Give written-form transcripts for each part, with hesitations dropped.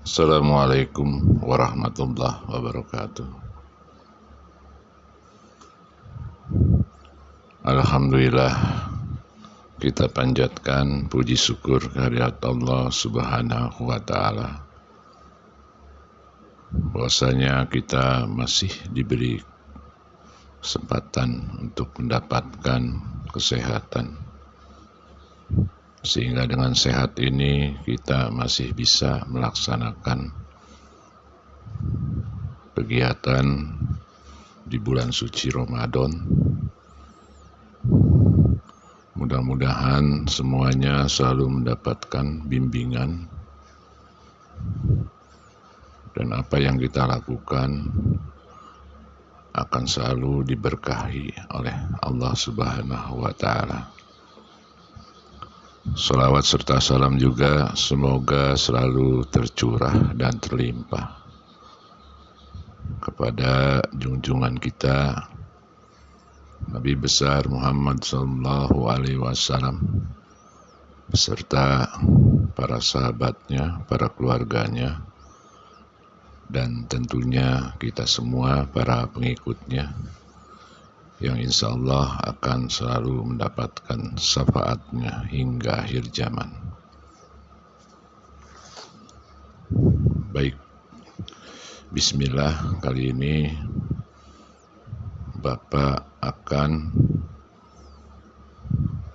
Assalamualaikum warahmatullahi wabarakatuh. Alhamdulillah, kita panjatkan puji syukur kehadirat Allah Subhanahu wa Ta'ala, bahwasanya kita masih diberi kesempatan untuk mendapatkan kesehatan, sehingga dengan sehat ini kita masih bisa melaksanakan kegiatan di bulan suci Ramadan. Mudah-mudahan semuanya selalu mendapatkan bimbingan, dan apa yang kita lakukan akan selalu diberkahi oleh Allah Subhanahu wa Ta'ala. Salawat serta salam juga semoga selalu tercurah dan terlimpah kepada junjungan kita Nabi besar Muhammad sallallahu alaihi wasallam beserta para sahabatnya, para keluarganya, dan tentunya kita semua para pengikutnya yang insya Allah akan selalu mendapatkan syafaatnya hingga akhir zaman. Baik, bismillah, kali ini Bapak akan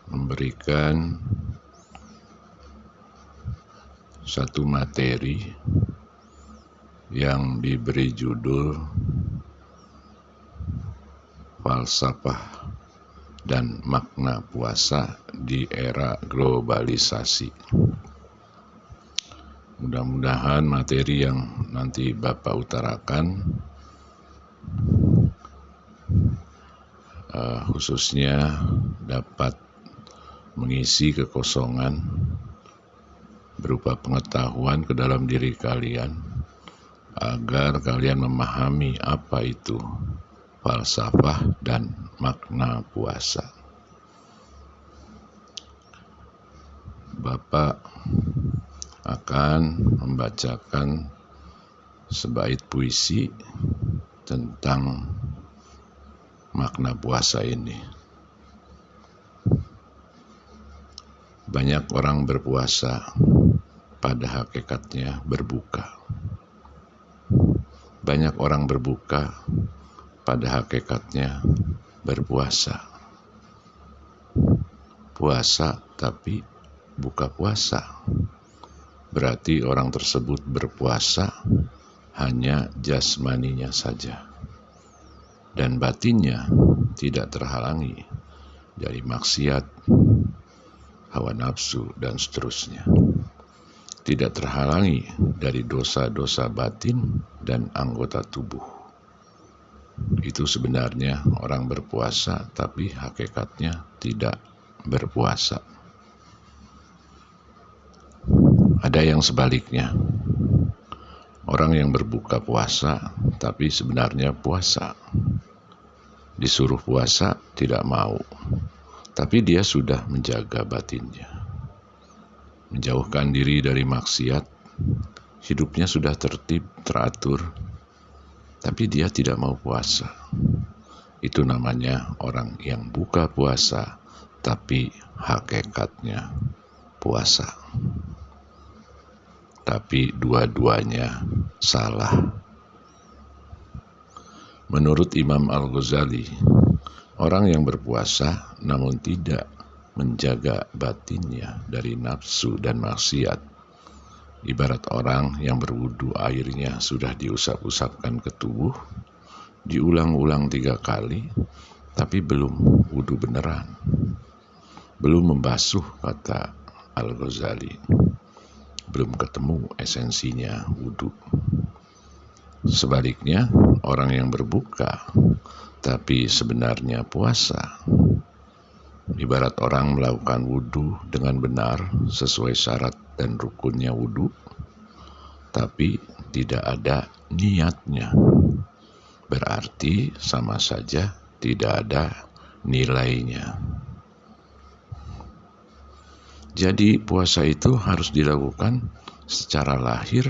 memberikan satu materi yang diberi judul falsafah dan makna puasa di era globalisasi. Mudah-mudahan materi yang nanti Bapak utarakan khususnya dapat mengisi kekosongan berupa pengetahuan ke dalam diri kalian, agar kalian memahami apa itu falsafah dan makna puasa. Bapak akan membacakan sebait puisi tentang makna puasa ini. Banyak orang berpuasa, pada hakikatnya berbuka. Banyak orang berbuka, pada hakikatnya berpuasa. Puasa tapi buka puasa. Berarti orang tersebut berpuasa hanya jasmaninya saja, dan batinnya tidak terhalangi dari maksiat, hawa nafsu, dan seterusnya. Tidak terhalangi dari dosa-dosa batin dan anggota tubuh. Itu sebenarnya orang berpuasa, tapi hakikatnya tidak berpuasa. Ada yang sebaliknya. Orang yang berbuka puasa, tapi sebenarnya puasa. Disuruh puasa, tidak mau. Tapi dia sudah menjaga batinnya. Menjauhkan diri dari maksiat, hidupnya sudah tertib, teratur. Tapi dia tidak mau puasa. Itu namanya orang yang buka puasa, tapi hakikatnya puasa. Tapi dua-duanya salah. Menurut Imam Al-Ghazali, orang yang berpuasa namun tidak menjaga batinnya dari nafsu dan maksiat, ibarat orang yang berwudu, airnya sudah diusap-usapkan ke tubuh, diulang-ulang 3 kali, tapi belum wudu beneran. Belum membasuh, kata Al-Ghazali. Belum ketemu esensinya wudu. Sebaliknya, orang yang berbuka tapi sebenarnya puasa, ibarat orang melakukan wudu dengan benar sesuai syarat dan rukunnya wudu, tapi tidak ada niatnya. Berarti sama saja tidak ada nilainya. Jadi puasa itu harus dilakukan secara lahir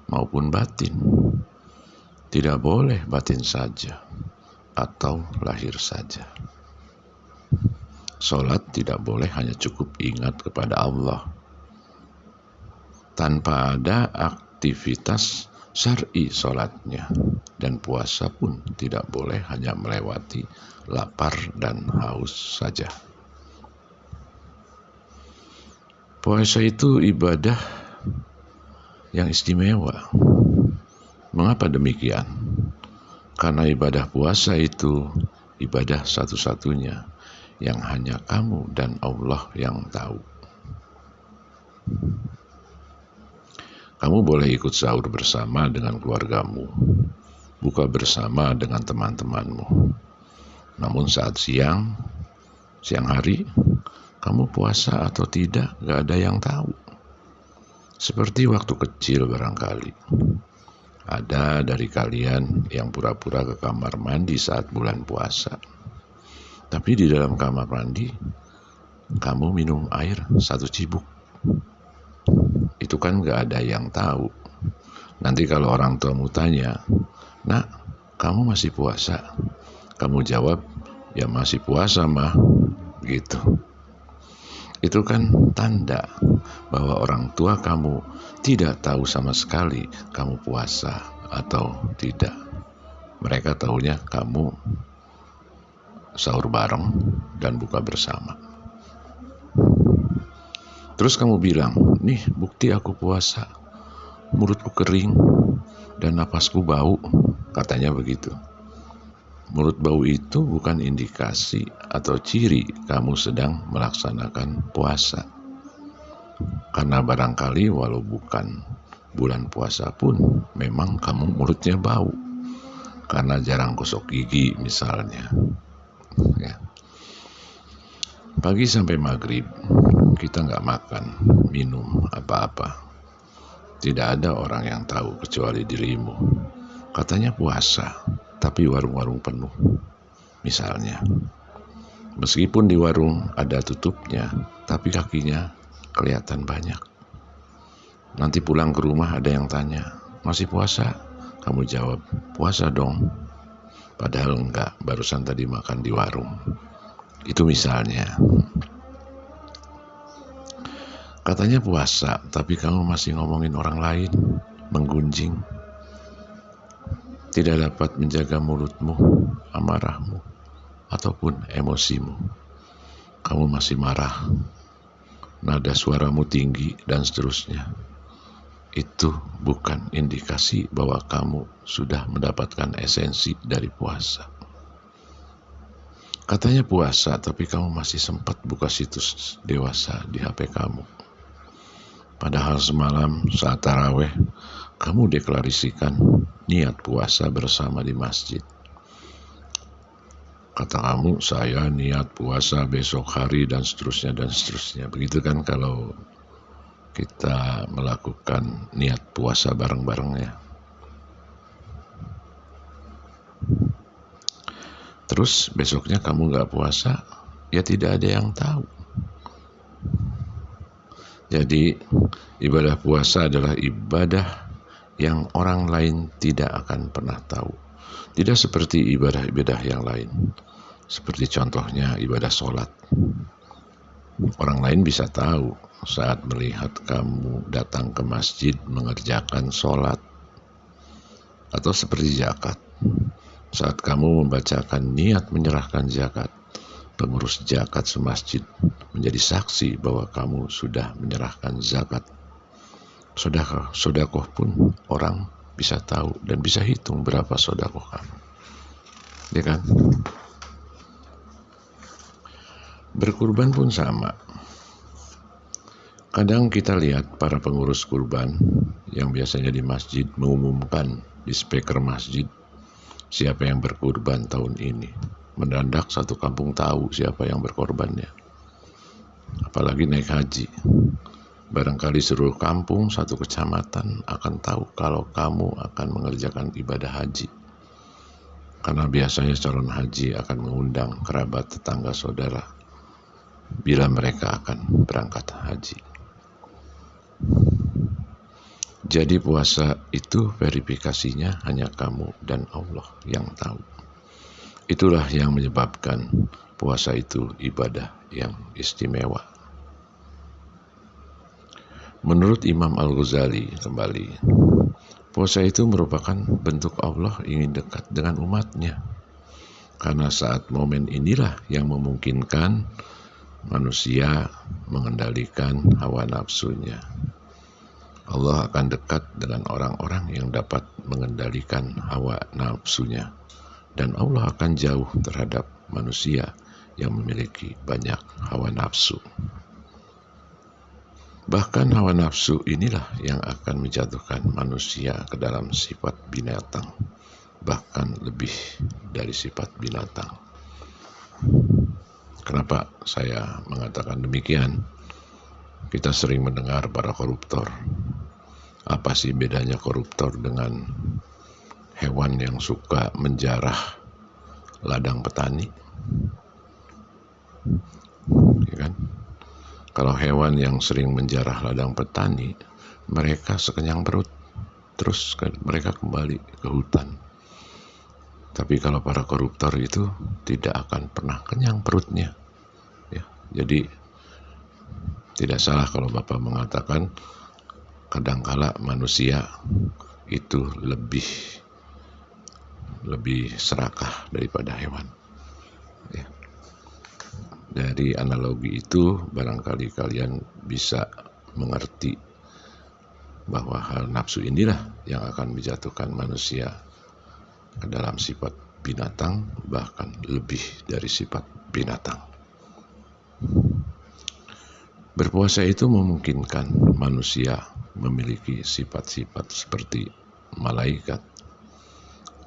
maupun batin. Tidak boleh batin saja atau lahir saja. Sholat tidak boleh hanya cukup ingat kepada Allah, tanpa ada aktivitas syar'i sholatnya. Dan puasa pun tidak boleh hanya melewati lapar dan haus saja. Puasa itu ibadah yang istimewa. Mengapa demikian? Karena ibadah puasa itu ibadah satu-satunya yang hanya kamu dan Allah yang tahu. Kamu boleh ikut sahur bersama dengan keluargamu, buka bersama dengan teman-temanmu. Namun saat siang hari, kamu puasa atau tidak, gak ada yang tahu. Seperti waktu kecil barangkali. Ada dari kalian yang pura-pura ke kamar mandi saat bulan puasa. Tapi di dalam kamar mandi, kamu minum air 1 cibuk. Itu kan gak ada yang tahu. Nanti kalau orang tuamu tanya, "Nak, kamu masih puasa?" Kamu jawab, "Ya masih puasa, Mah." Gitu. Itu kan tanda bahwa orang tua kamu tidak tahu sama sekali kamu puasa atau tidak. Mereka tahunya kamu sahur bareng dan buka bersama. Terus kamu bilang, "Nih bukti aku puasa, mulutku kering dan napasku bau," katanya begitu. Mulut bau itu bukan indikasi atau ciri kamu sedang melaksanakan puasa. Karena barangkali walau bukan bulan puasa pun, memang kamu mulutnya bau. Karena jarang gosok gigi misalnya. Ya. Pagi sampai maghrib, kita nggak makan, minum apa-apa. Tidak ada orang yang tahu kecuali dirimu. Katanya puasa, tapi warung-warung penuh. Misalnya, meskipun di warung ada tutupnya, tapi kakinya kelihatan banyak. Nanti pulang ke rumah ada yang tanya, "Masih puasa?" Kamu jawab, "Puasa dong." Padahal enggak, barusan tadi makan di warung. Itu misalnya. Katanya puasa, tapi kamu masih ngomongin orang lain, menggunjing. Tidak dapat menjaga mulutmu, amarahmu, ataupun emosimu. Kamu masih marah, nada suaramu tinggi, dan seterusnya. Itu bukan indikasi bahwa kamu sudah mendapatkan esensi dari puasa. Katanya puasa, tapi kamu masih sempat buka situs dewasa di HP kamu. Padahal semalam saat taraweh, kamu deklarasikan niat puasa bersama di masjid. Kata kamu, "Saya niat puasa besok hari," dan seterusnya dan seterusnya. Begitu kan kalau kita melakukan niat puasa bareng-bareng ya. Terus besoknya kamu gak puasa, ya tidak ada yang tahu. Jadi ibadah puasa adalah ibadah yang orang lain tidak akan pernah tahu. Tidak seperti ibadah-ibadah yang lain. Seperti contohnya ibadah sholat. Orang lain bisa tahu saat melihat kamu datang ke masjid mengerjakan sholat. Atau seperti zakat. Saat kamu membacakan niat menyerahkan zakat, pengurus zakat semasjid menjadi saksi bahwa kamu sudah menyerahkan zakat. Sedekah pun orang bisa tahu dan bisa hitung berapa sedekah kamu. Ya kan? Berkurban pun sama. Kadang kita lihat para pengurus kurban yang biasanya di masjid mengumumkan di speaker masjid siapa yang berkurban tahun ini. Mendadak satu kampung tahu siapa yang berkorbannya. Apalagi naik haji. Barangkali seluruh kampung, satu kecamatan akan tahu kalau kamu akan mengerjakan ibadah haji. Karena biasanya calon haji akan mengundang kerabat, tetangga, saudara bila mereka akan berangkat haji. Jadi puasa itu verifikasinya hanya kamu dan Allah yang tahu. Itulah yang menyebabkan puasa itu ibadah yang istimewa. Menurut Imam Al-Ghazali kembali, puasa itu merupakan bentuk Allah ingin dekat dengan umatnya. Karena saat momen inilah yang memungkinkan manusia mengendalikan hawa nafsunya. Allah akan dekat dengan orang-orang yang dapat mengendalikan hawa nafsunya. Dan Allah akan jauh terhadap manusia yang memiliki banyak hawa nafsu. Bahkan hawa nafsu inilah yang akan menjatuhkan manusia ke dalam sifat binatang. Bahkan lebih dari sifat binatang. Kenapa saya mengatakan demikian? Kita sering mendengar para koruptor. Apa sih bedanya koruptor dengan hewan yang suka menjarah ladang petani? Ya kan? Kalau hewan yang sering menjarah ladang petani, mereka sekenyang perut, terus mereka kembali ke hutan. Tapi kalau para koruptor itu tidak akan pernah kenyang perutnya. Ya, jadi tidak salah kalau Bapak mengatakan kadangkala manusia itu lebih serakah daripada hewan. Ya. Dari analogi itu barangkali kalian bisa mengerti bahwa hal nafsu inilah yang akan menjatuhkan manusia ke dalam sifat binatang, bahkan lebih dari sifat binatang. Berpuasa itu memungkinkan manusia memiliki sifat-sifat seperti malaikat,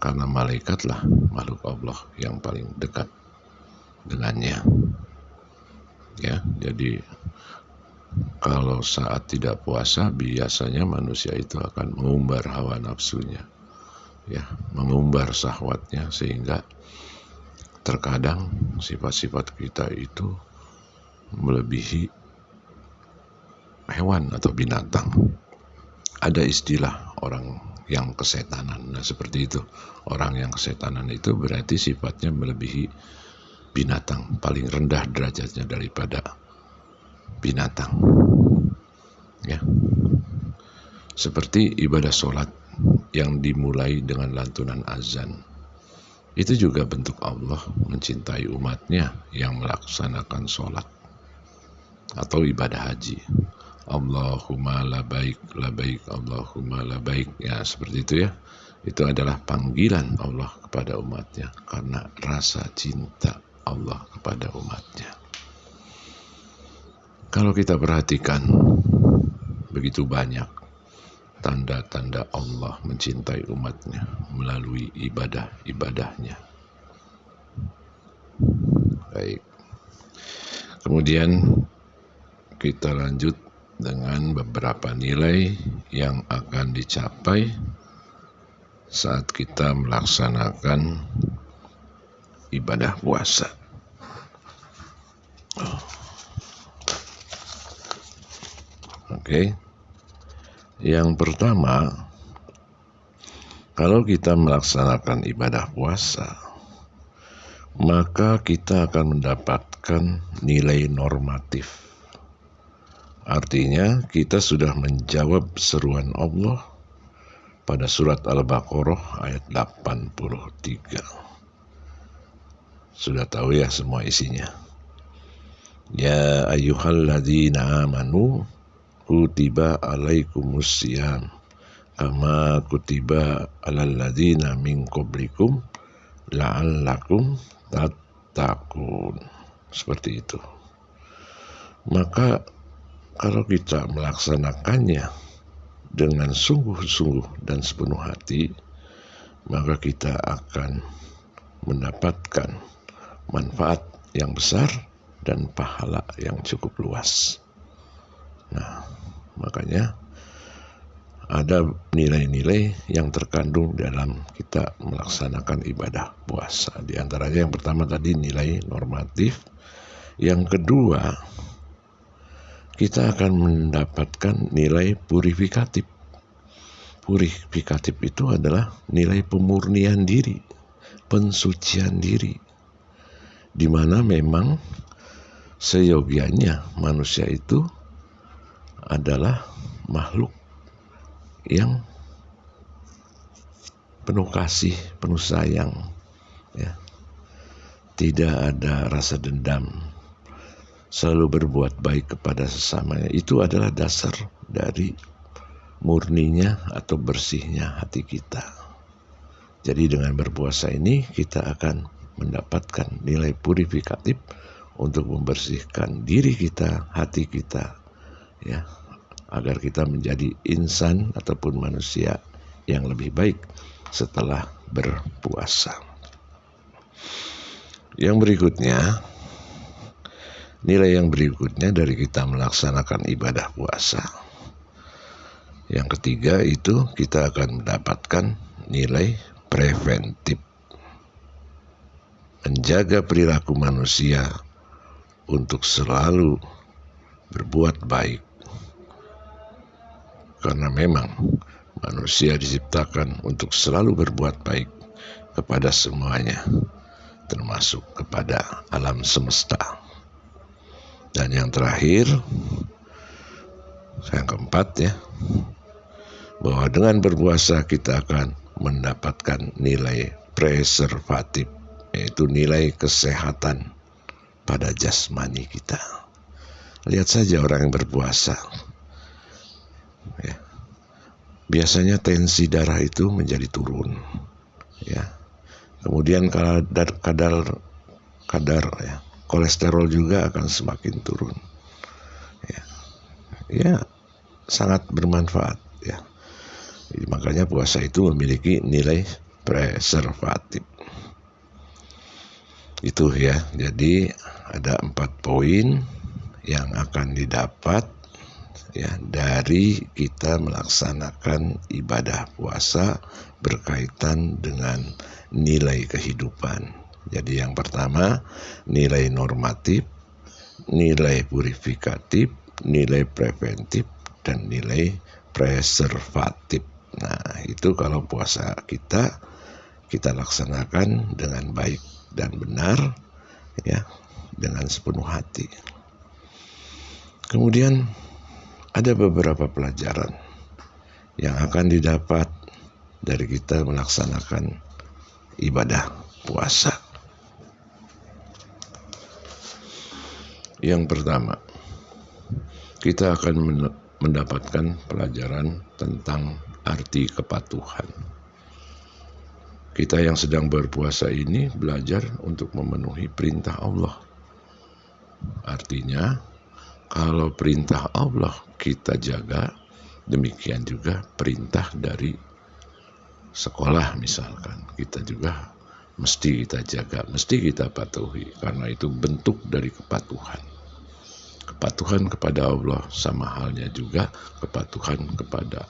karena malaikatlah makhluk Allah yang paling dekat dengannya. Ya, jadi kalau saat tidak puasa biasanya manusia itu akan mengumbar hawa nafsunya, ya, mengumbar syahwatnya, sehingga terkadang sifat-sifat kita itu melebihi hewan atau binatang. Ada istilah orang yang kesetanan. Nah, seperti itu. Orang yang kesetanan itu berarti sifatnya melebihi binatang, paling rendah derajatnya daripada binatang. Ya. Seperti ibadah sholat yang dimulai dengan lantunan azan. Itu juga bentuk Allah mencintai umatnya yang melaksanakan sholat. Atau ibadah haji. Allahumma labaik, labaik, Allahumma labaik. Ya, seperti itu ya. Itu adalah panggilan Allah kepada umatnya karena rasa cinta Allah kepada umatnya. Kalau kita perhatikan, begitu banyak tanda-tanda Allah mencintai umatnya melalui ibadah-ibadahnya. Baik. Kemudian kita lanjut dengan beberapa nilai yang akan dicapai saat kita melaksanakan ibadah puasa. Oke. Yang pertama, kalau kita melaksanakan ibadah puasa, maka kita akan mendapatkan nilai normatif. Artinya kita sudah menjawab seruan Allah pada surat Al-Baqarah ayat 83. Sudah tahu ya semua isinya. Ya ayyuhalladzina amanu kutiba alaikumusiyam kama kutiba alal ladzina min qablikum la'allakum tattaqun. Seperti itu. Maka kalau kita melaksanakannya dengan sungguh-sungguh dan sepenuh hati, maka kita akan mendapatkan manfaat yang besar dan pahala yang cukup luas. Nah, makanya ada nilai-nilai yang terkandung dalam kita melaksanakan ibadah puasa. Di antaranya yang pertama tadi nilai normatif. Yang kedua, kita akan mendapatkan nilai purifikatif. purifikatif itu adalah nilai pemurnian diri, pensucian diri, di mana memang seyogianya manusia itu adalah makhluk yang penuh kasih, penuh sayang, ya. Tidak ada rasa dendam, selalu berbuat baik kepada sesamanya. Itu adalah dasar dari murninya atau bersihnya hati kita. Jadi dengan berpuasa ini kita akan mendapatkan nilai purifikatif untuk membersihkan diri kita, hati kita, ya, agar kita menjadi insan ataupun manusia yang lebih baik setelah berpuasa. Yang berikutnya, nilai yang berikutnya dari kita melaksanakan ibadah puasa. Yang ketiga itu kita akan mendapatkan nilai preventif. Menjaga perilaku manusia untuk selalu berbuat baik. Karena memang manusia diciptakan untuk selalu berbuat baik kepada semuanya, termasuk kepada alam semesta. Dan yang terakhir, yang keempat ya, bahwa dengan berpuasa kita akan mendapatkan nilai preservatif, yaitu nilai kesehatan pada jasmani kita. Lihat saja orang yang berpuasa, ya, biasanya tensi darah itu menjadi turun, ya. Kemudian kadar ya, kolesterol juga akan semakin turun. Ya, sangat bermanfaat ya. Jadi, makanya puasa itu memiliki nilai preservatif. Itu ya. Jadi ada 4 poin yang akan didapat ya dari kita melaksanakan ibadah puasa berkaitan dengan nilai kehidupan. Jadi yang pertama, nilai normatif, nilai purifikatif, nilai preventif, dan nilai preservatif. Nah, itu kalau puasa kita laksanakan dengan baik dan benar, ya, dengan sepenuh hati. Kemudian ada beberapa pelajaran yang akan didapat dari kita melaksanakan ibadah puasa. Yang pertama, kita akan mendapatkan pelajaran tentang arti kepatuhan. Kita yang sedang berpuasa ini belajar untuk memenuhi perintah Allah. Artinya, kalau perintah Allah kita jaga, demikian juga perintah dari sekolah misalkan, kita juga mesti kita jaga, mesti kita patuhi, karena itu bentuk dari kepatuhan. Kepatuhan kepada Allah sama halnya juga kepatuhan kepada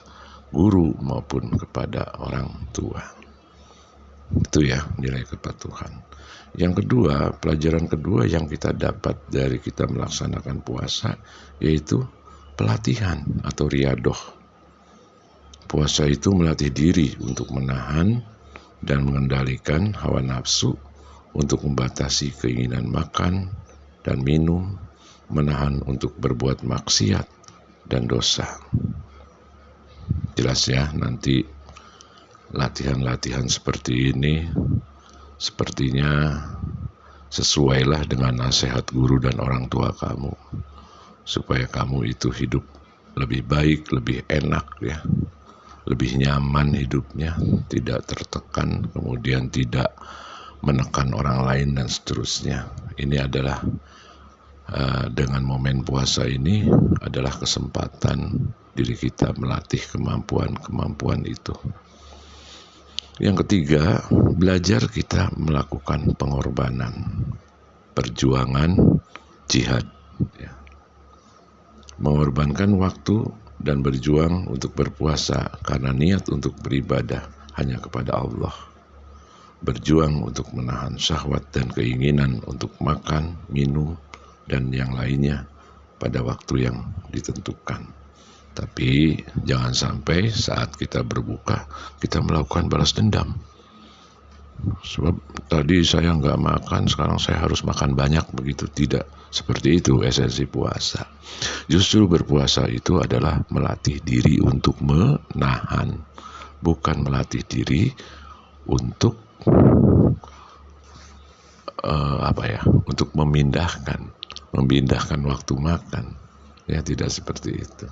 guru maupun kepada orang tua. Itu ya nilai kepatuhan. Yang kedua, pelajaran kedua yang kita dapat dari kita melaksanakan puasa yaitu pelatihan atau riyadoh. Puasa itu melatih diri untuk menahan dan mengendalikan hawa nafsu, untuk membatasi keinginan makan dan minum, menahan untuk berbuat maksiat dan dosa. Jelas ya, nanti latihan-latihan seperti ini sepertinya sesuailah dengan nasihat guru dan orang tua kamu, supaya kamu itu hidup lebih baik, lebih enak ya, lebih nyaman hidupnya, tidak tertekan, kemudian tidak menekan orang lain dan seterusnya. Ini adalah dengan momen puasa ini adalah kesempatan diri kita melatih kemampuan itu. Yang ketiga, belajar kita melakukan pengorbanan, perjuangan, jihad. Ya. Mengorbankan waktu dan berjuang untuk berpuasa karena niat untuk beribadah hanya kepada Allah. Berjuang untuk menahan syahwat dan keinginan untuk makan, minum, dan yang lainnya pada waktu yang ditentukan. Tapi jangan sampai saat kita berbuka kita melakukan balas dendam. Sebab tadi saya nggak makan, sekarang saya harus makan banyak, begitu. Tidak seperti itu esensi puasa. Justru berpuasa itu adalah melatih diri untuk menahan, bukan melatih diri untuk untuk memindahkan waktu makan. Ya, tidak seperti itu.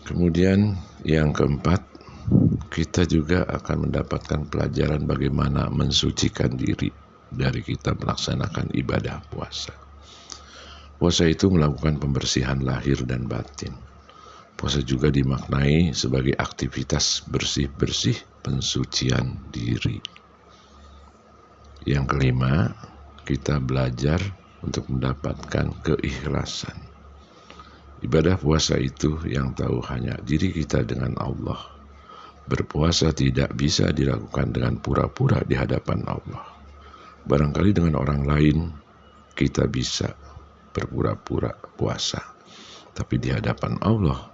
Kemudian yang keempat, kita juga akan mendapatkan pelajaran bagaimana mensucikan diri dari kita melaksanakan ibadah puasa. Puasa itu melakukan pembersihan lahir dan batin. Puasa juga dimaknai sebagai aktivitas bersih-bersih pensucian diri. Yang kelima, kita belajar untuk mendapatkan keikhlasan. Ibadah puasa itu yang tahu hanya diri kita dengan Allah. Berpuasa tidak bisa dilakukan dengan pura-pura di hadapan Allah. Barangkali dengan orang lain kita bisa berpura-pura puasa, tapi di hadapan Allah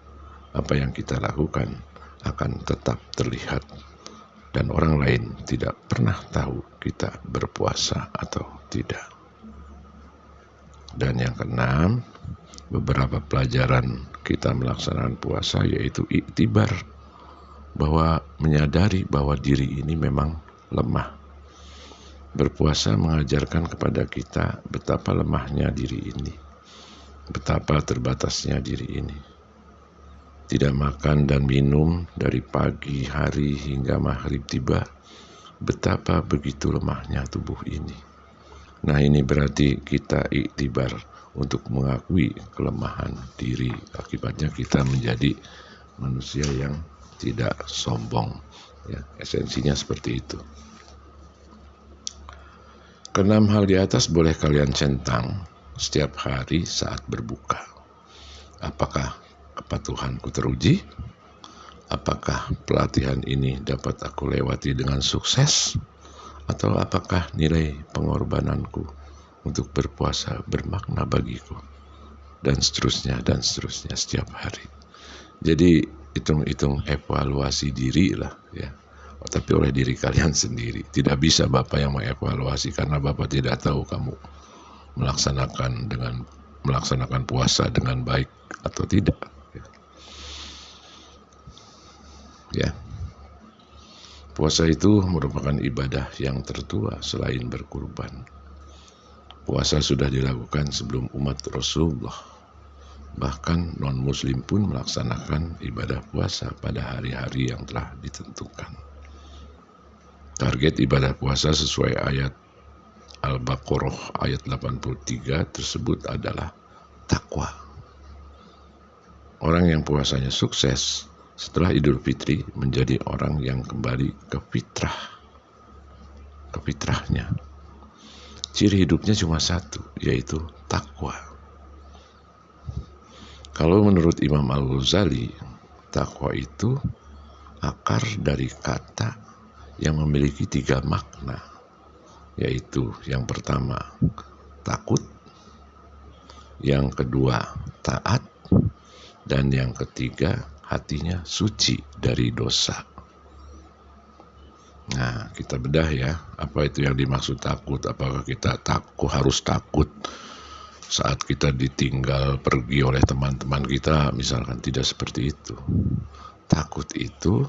apa yang kita lakukan akan tetap terlihat, dan orang lain tidak pernah tahu kita berpuasa atau tidak. Dan yang keenam, beberapa pelajaran kita melaksanakan puasa yaitu iktibar, bahwa menyadari bahwa diri ini memang lemah. Berpuasa mengajarkan kepada kita betapa lemahnya diri ini, betapa terbatasnya diri ini. Tidak makan dan minum dari pagi hari hingga maghrib tiba, betapa begitu lemahnya tubuh ini. Nah, ini berarti kita iktibar untuk mengakui kelemahan diri. Akibatnya kita menjadi manusia yang tidak sombong. Ya, esensinya seperti itu. Keenam hal di atas boleh kalian centang setiap hari saat berbuka. Apakah kepatuhanku teruji? Apakah pelatihan ini dapat aku lewati dengan sukses? Atau apakah nilai pengorbananku untuk berpuasa bermakna bagiku? Dan seterusnya setiap hari. Jadi hitung-hitung evaluasi diri lah ya. Tapi oleh diri kalian sendiri. Tidak bisa Bapak yang mengevaluasi, karena Bapak tidak tahu kamu melaksanakan puasa dengan baik atau tidak. Ya. Puasa itu merupakan ibadah yang tertua selain berkurban. Puasa sudah dilakukan sebelum umat Rasulullah. Bahkan non-muslim pun melaksanakan ibadah puasa pada hari-hari yang telah ditentukan. Target ibadah puasa sesuai ayat Al-Baqarah ayat 83 tersebut adalah takwa. Orang yang puasanya sukses setelah Idul Fitri menjadi orang yang kembali ke fitrahnya. Ciri hidupnya cuma satu, yaitu takwa. Kalau menurut Imam Al-Ghazali, takwa itu akar dari kata yang memiliki 3 makna, yaitu yang pertama takut, yang kedua taat, dan yang ketiga hatinya suci dari dosa. Nah, kita bedah ya, apa itu yang dimaksud takut? Apakah kita harus takut saat kita ditinggal pergi oleh teman-teman kita, misalkan? Tidak seperti itu. Takut itu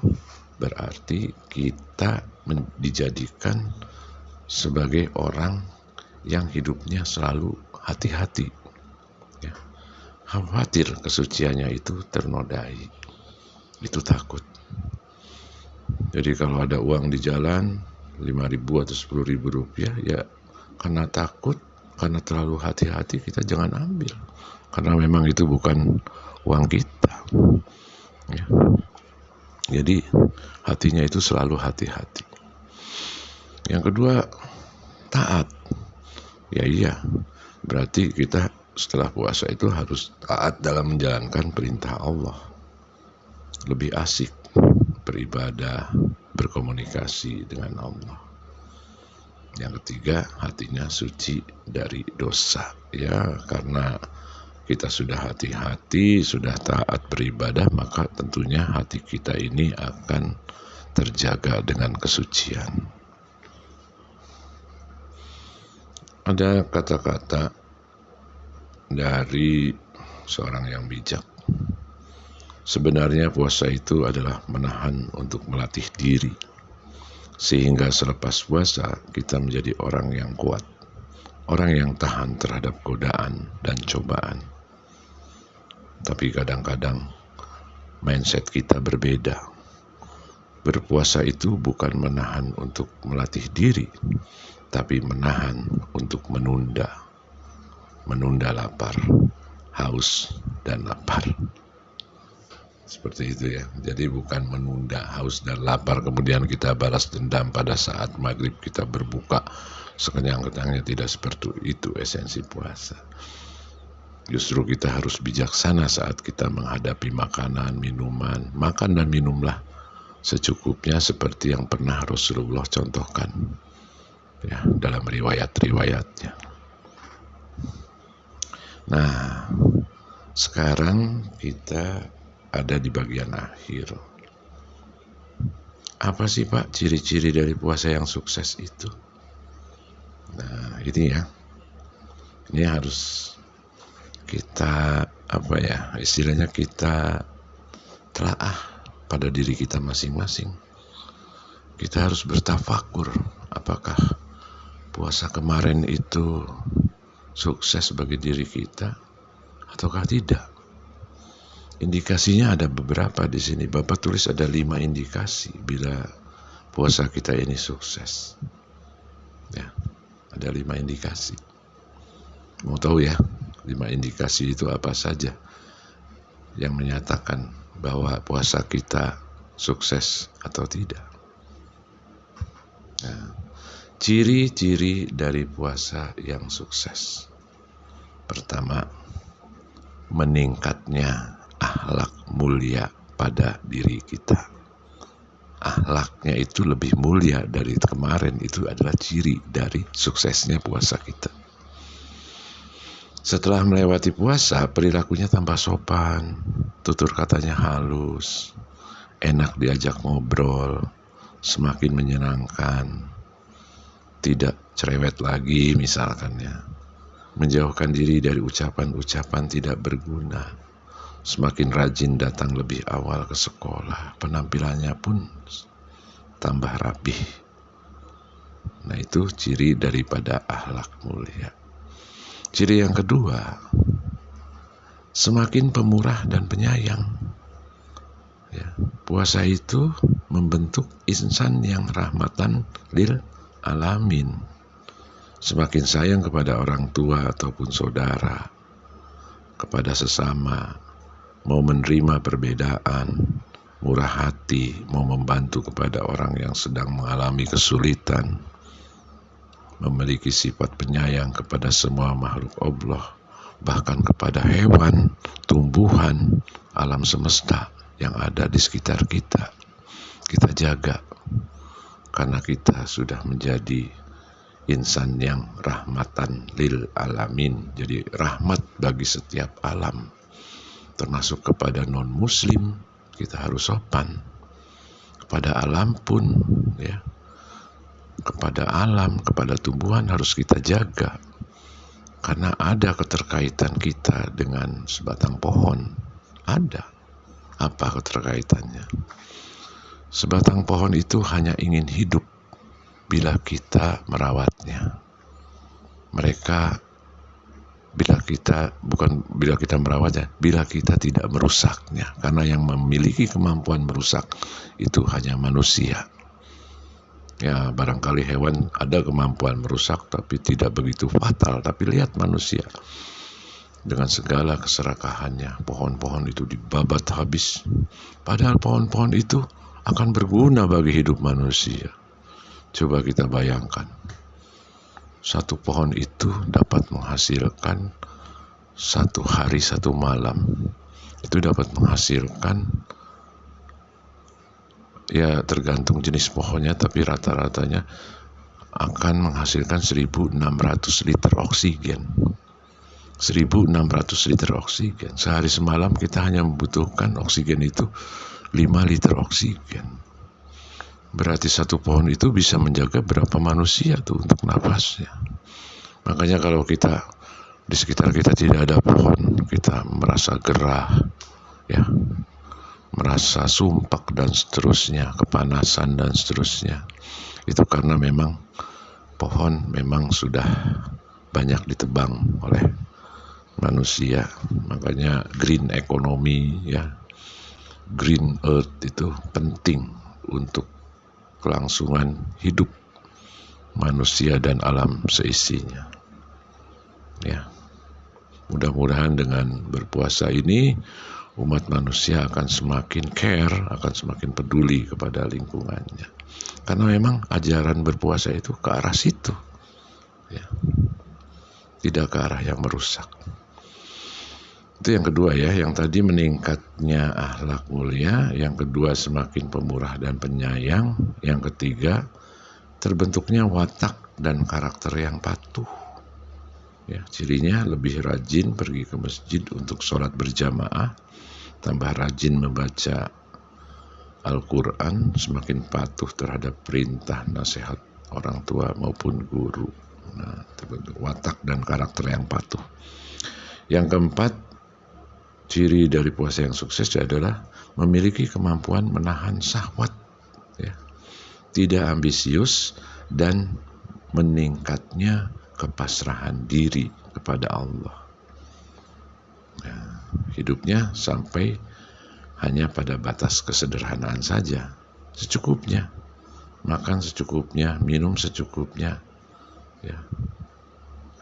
berarti kita dijadikan sebagai orang yang hidupnya selalu hati-hati. Ya. Khawatir kesuciannya itu ternodai. Itu takut. Jadi kalau ada uang di jalan 5.000 atau 10.000 rupiah, ya karena takut, karena terlalu hati-hati, kita jangan ambil, karena memang itu bukan uang kita ya. Jadi hatinya itu selalu hati-hati. Yang kedua taat. Ya iya, berarti kita setelah puasa itu harus taat dalam menjalankan perintah Allah. Lebih asik beribadah, berkomunikasi dengan Allah. Yang ketiga, hatinya suci dari dosa. Ya, karena kita sudah hati-hati, sudah taat beribadah, maka tentunya hati kita ini akan terjaga dengan kesucian. Ada kata-kata dari seorang yang bijak. Sebenarnya puasa itu adalah menahan untuk melatih diri, sehingga selepas puasa kita menjadi orang yang kuat, orang yang tahan terhadap godaan dan cobaan. Tapi kadang-kadang mindset kita berbeda. Berpuasa itu bukan menahan untuk melatih diri, tapi menahan untuk menunda lapar, haus, dan lapar. Seperti itu ya. Jadi bukan menunda haus dan lapar kemudian kita balas dendam pada saat maghrib kita berbuka sekenyang-kenyangnya. Tidak seperti itu esensi puasa. Justru kita harus bijaksana saat kita menghadapi makanan, minuman. Makan dan minumlah secukupnya seperti yang pernah Rasulullah contohkan ya, dalam riwayat-riwayatnya. Nah, sekarang kita ada di bagian akhir. Apa sih Pak ciri-ciri dari puasa yang sukses itu? Nah, ini ya. Ini harus kita istilahnya kita telaah pada diri kita masing-masing. Kita harus bertafakur apakah puasa kemarin itu sukses bagi diri kita ataukah tidak. Indikasinya ada beberapa di sini. Bapak tulis ada 5 indikasi bila puasa kita ini sukses. Ya, ada 5 indikasi. Mau tahu ya, 5 indikasi itu apa saja yang menyatakan bahwa puasa kita sukses atau tidak. Nah, ciri-ciri dari puasa yang sukses. Pertama, meningkatnya akhlak mulia pada diri kita. Akhlaknya itu lebih mulia dari kemarin, itu adalah ciri dari suksesnya puasa kita. Setelah melewati puasa, perilakunya tambah sopan, tutur katanya halus, enak diajak ngobrol, semakin menyenangkan, tidak cerewet lagi misalkan ya, menjauhkan diri dari ucapan-ucapan tidak berguna, semakin rajin datang lebih awal ke sekolah, penampilannya pun tambah rapih. Nah, itu ciri daripada akhlak mulia. Ciri yang kedua, semakin pemurah dan penyayang. Ya, puasa itu membentuk insan yang rahmatan lil alamin. Semakin sayang kepada orang tua ataupun saudara, kepada sesama, mau menerima perbedaan, murah hati, mau membantu kepada orang yang sedang mengalami kesulitan, memiliki sifat penyayang kepada semua makhluk Allah, bahkan kepada hewan, tumbuhan, alam semesta yang ada di sekitar kita. Kita jaga, karena kita sudah menjadi insan yang rahmatan lil alamin, jadi rahmat bagi setiap alam. Termasuk kepada non-muslim, kita harus sopan. Kepada alam pun, ya, kepada alam, kepada tumbuhan harus kita jaga. Karena ada keterkaitan kita dengan sebatang pohon. Ada. Apa keterkaitannya? Sebatang pohon itu hanya ingin hidup bila kita merawatnya. Mereka bila kita merawatnya, bila kita tidak merusaknya, karena yang memiliki kemampuan merusak itu hanya manusia. Ya, barangkali hewan ada kemampuan merusak tapi tidak begitu fatal, tapi lihat manusia dengan segala keserakahannya, pohon-pohon itu dibabat habis, padahal pohon-pohon itu akan berguna bagi hidup manusia. Coba kita bayangkan, satu pohon itu dapat menghasilkan 1 hari 1 malam. Itu dapat menghasilkan, ya tergantung jenis pohonnya, tapi rata-ratanya akan menghasilkan 1.600 liter oksigen. 1.600 liter oksigen. Sehari semalam kita hanya membutuhkan oksigen itu 5 liter oksigen. Berarti satu pohon itu bisa menjaga berapa manusia tuh untuk nafasnya. Makanya kalau kita di sekitar kita tidak ada pohon, kita merasa gerah, ya, merasa sumpek dan seterusnya, kepanasan dan seterusnya. Itu karena memang pohon memang sudah banyak ditebang oleh manusia. Makanya green economy, ya, green earth itu penting untuk kelangsungan hidup manusia dan alam seisinya. Ya, mudah-mudahan dengan berpuasa ini umat manusia akan semakin care, akan semakin peduli kepada lingkungannya. Karena memang ajaran berpuasa itu ke arah situ, ya, tidak ke arah yang merusak. Itu yang kedua, ya. Yang tadi meningkatnya akhlak mulia, yang kedua semakin pemurah dan penyayang, yang ketiga terbentuknya watak dan karakter yang patuh. Ya, cirinya lebih rajin pergi ke masjid untuk sholat berjamaah, tambah rajin membaca Al-Quran, semakin patuh terhadap perintah nasihat orang tua maupun guru. Nah, terbentuk watak dan karakter yang patuh. Yang keempat, ciri dari puasa yang sukses adalah memiliki kemampuan menahan syahwat, ya, tidak ambisius, dan meningkatnya kepasrahan diri kepada Allah. Nah, hidupnya sampai hanya pada batas kesederhanaan saja, secukupnya, makan secukupnya, minum secukupnya, ya.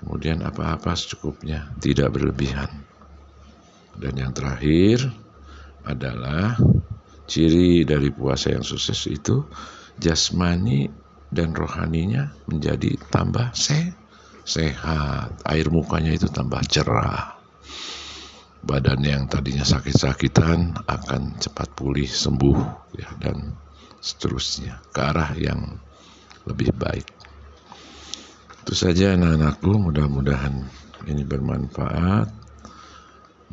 Kemudian apa-apa secukupnya, tidak berlebihan. Dan yang terakhir adalah ciri dari puasa yang sukses itu jasmani dan rohaninya menjadi tambah sehat, air mukanya itu tambah cerah, badan yang tadinya sakit-sakitan akan cepat pulih, sembuh, ya, dan seterusnya ke arah yang lebih baik. Itu saja anak-anakku, mudah-mudahan ini bermanfaat.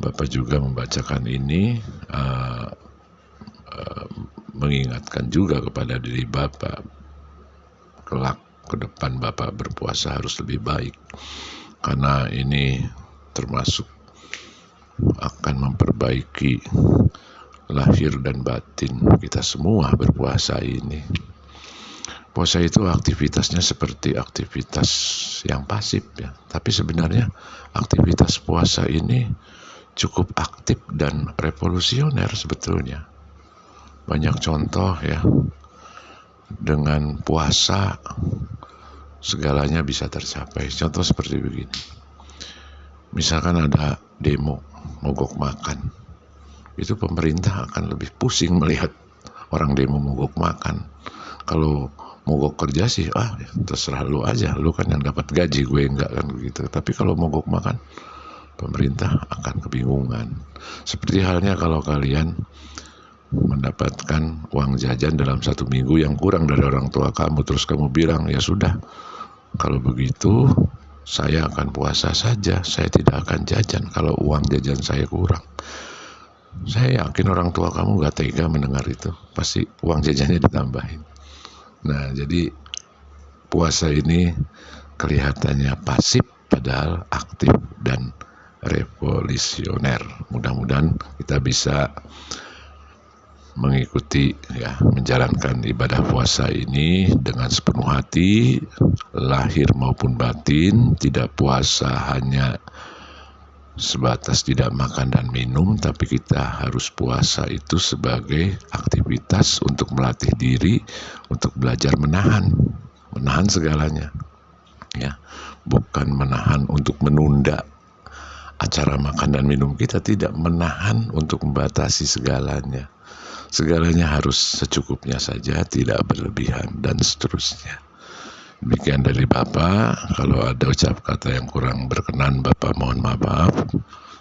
Bapak juga membacakan ini mengingatkan juga kepada diri Bapak, kelak ke depan Bapak berpuasa harus lebih baik, karena ini termasuk akan memperbaiki lahir dan batin kita semua berpuasa ini. Puasa itu aktivitasnya seperti aktivitas yang pasif, ya, tapi sebenarnya aktivitas puasa ini cukup aktif dan revolusioner sebetulnya. Banyak contoh, ya, dengan puasa segalanya bisa tercapai. Contoh seperti begini, misalkan ada demo mogok makan, itu pemerintah akan lebih pusing melihat orang demo mogok makan. Kalau mogok kerja sih, terserah lu aja, lu kan yang dapat gaji, gue enggak, kan begitu. Tapi kalau mogok makan, pemerintah akan kebingungan. Seperti halnya kalau kalian mendapatkan uang jajan dalam 1 minggu yang kurang dari orang tua kamu, terus kamu bilang, ya sudah, kalau begitu saya akan puasa saja, saya tidak akan jajan kalau uang jajan saya kurang. Saya yakin orang tua kamu gak tega mendengar itu, pasti uang jajannya ditambahin. Nah, jadi puasa ini kelihatannya pasif padahal aktif dan revolusioner. Mudah-mudahan kita bisa mengikuti, ya, menjalankan ibadah puasa ini dengan sepenuh hati, lahir maupun batin. Tidak puasa hanya sebatas tidak makan dan minum, tapi kita harus puasa itu sebagai aktivitas untuk melatih diri, untuk belajar menahan segalanya, ya, bukan menahan untuk menunda acara makan dan minum kita, tidak menahan untuk membatasi segalanya. Segalanya harus secukupnya saja, tidak berlebihan, dan seterusnya. Demikian dari Bapak. Kalau ada ucap kata yang kurang berkenan, Bapak mohon maaf.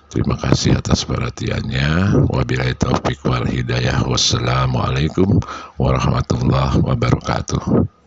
Terima kasih atas perhatiannya. Wabillahi taufik wal hidayah. Wassalamualaikum warahmatullahi wabarakatuh.